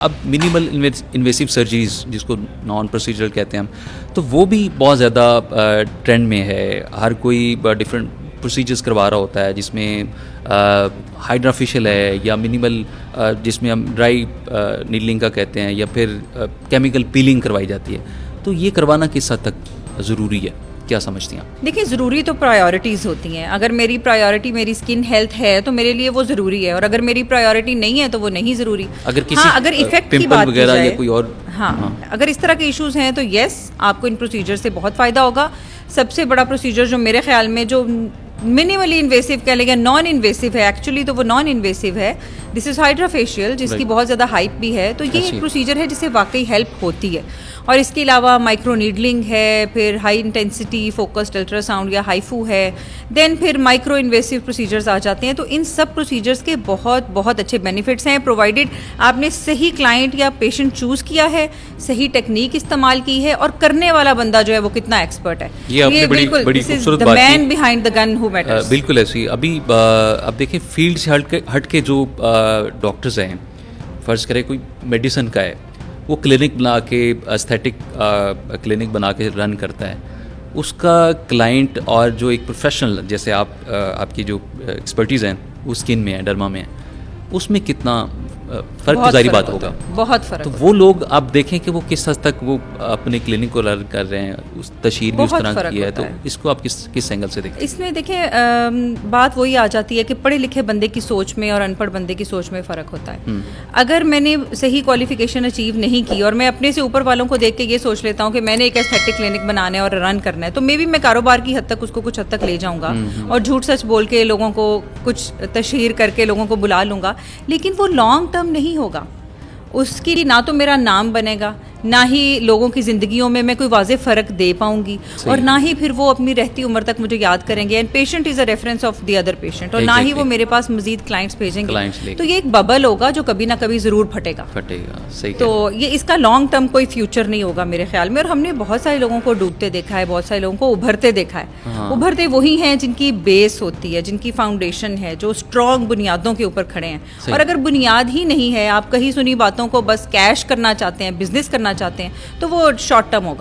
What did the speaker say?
اب minimal انویسیو surgeries جس کو نان پروسیجرل کہتے ہیں ہم، تو وہ بھی بہت زیادہ ٹرینڈ میں ہے. ہر کوئی ڈفرینٹ پروسیجرز کروا رہا ہوتا ہے جس میں ہائیڈرا فیشیل ہے یا منیمل جس میں ہم ڈرائی نیڈلنگ کا کہتے ہیں یا پھر کیمیکل پیلنگ کروائی جاتی ہے. تو یہ کروانا کس حد تک ضروری ہے؟ کیا سمجھتی ہیں آپ؟ دیکھیں، ضروری تو پرائیورٹیز ہوتی ہیں. اگر میری پرائیورٹی میری اسکن ہیلتھ ہے تو میرے لیے وہ ضروری ہے، اور اگر میری پرائیورٹی نہیں ہے تو وہ نہیں ضروری. اگر کسی اگر ایفیکٹ کی بات وغیرہ کی یا کوئی اور اگر اس طرح کے ایشوز ہیں تو یس، آپ کو ان پروسیجر سے بہت فائدہ ہوگا. سب سے بڑا پروسیجر جو میرے خیال میں جو منیملی انویسیو کہہ لیں گے، نان انویسیو ہے، ایکچولی تو وہ نان انویسیو ہے. دس از ہائیڈرا فیشیل، جس کی بہت زیادہ ہائپ بھی ہے. تو یہ ایک پروسیجر ہے جس سے واقعی ہیلپ ہوتی ہے. اور اس کے علاوہ مائکرو نیڈلنگ ہے، پھر high intensity focused ultra sound یا ہائیفو ہے، دین پھر مائکرو انویسیو پروسیجرز آ جاتے ہیں. تو ان سب پروسیجرز کے بہت بہت اچھے بینیفٹس ہیں، پرووائڈیڈ آپ نے صحیح کلائنٹ یا پیشنٹ چوز کیا ہے، صحیح ٹیکنیک استعمال کی ہے، اور کرنے والا بندہ جو ہے وہ کتنا ایکسپرٹ ہے. یہ بڑی خوبصورت بات مین behind the gun who matters. بالکل ایسی. ابھی اب دیکھیں فیلڈ سے ہٹ کے جو ڈاکٹرز ہیں، فرض کریں کوئی میڈیسن کا ہے، وہ کلینک بنا کے ایستھیٹک کلینک بنا کے رن کرتا ہے. اس کا کلائنٹ اور جو ایک پروفیشنل جیسے آپ کی جو ایکسپرٹیز ہیں وہ اسکن میں ہے، ڈرما میں ہے، اس میں کتنا فرق ظاہری بات ہوگا. بہت فرق. تو وہ لوگ آپ دیکھیں کہ وہ کس حد تک وہ اپنے کلینک کو رن کر رہے ہیں، اس تشہیر بھی اس طرح کی ہے. تو اس کو آپ کس اینگل سے دیکھیں؟ اس میں دیکھیں، بات وہی آ جاتی ہے کہ پڑھے لکھے بندے کی سوچ میں اور ان پڑھ بندے کی سوچ میں فرق ہوتا ہے. اگر میں نے صحیح کوالیفیکیشن اچیو نہیں کی اور میں اپنے سے اوپر والوں کو دیکھ کے یہ سوچ لیتا ہوں کہ میں نے ایک ایستھیٹک کلینک بنانا ہے اور رن کرنا ہے، تو مے بی میں کاروبار کی حد تک اس کو کچھ حد تک لے جاؤں گا اور جھوٹ سچ بول کے لوگوں کو کچھ تشہیر کر کے لوگوں کو بلا لوں گا، لیکن وہ لانگ ٹرم نہیں ہوگا. اس کی نہ تو میرا نام بنے گا، نہ ہی لوگوں کی زندگیوں میں میں کوئی واضح فرق دے پاؤں گی، اور نہ ہی پھر وہ اپنی رہتی عمر تک مجھے یاد کریں گے. And patient is a reference of the other patient, اور نہ ہی وہ میرے پاس مزید کلائنٹس بھیجیں گے. تو یہ ایک ببل ہوگا جو کبھی نہ کبھی ضرور پھٹے گا. تو یہ اس کا لانگ ٹرم کوئی فیوچر نہیں ہوگا میرے خیال میں. اور ہم نے بہت سارے لوگوں کو ڈوبتے دیکھا ہے، بہت سارے لوگوں کو ابھرتے دیکھا ہے. ابھرتے وہی ہیں جن کی بیس ہوتی ہے، جن کی فاؤنڈیشن ہے، جو اسٹرانگ بنیادوں کے اوپر کھڑے ہیں. اور اگر بنیاد ہی نہیں ہے، آپ کہیں سنی باتوں کو بس کیش کرنا چاہتے ہیں، بزنس کرنا چاہتے ہیں، تو وہ شارٹ ٹرم ہوگا.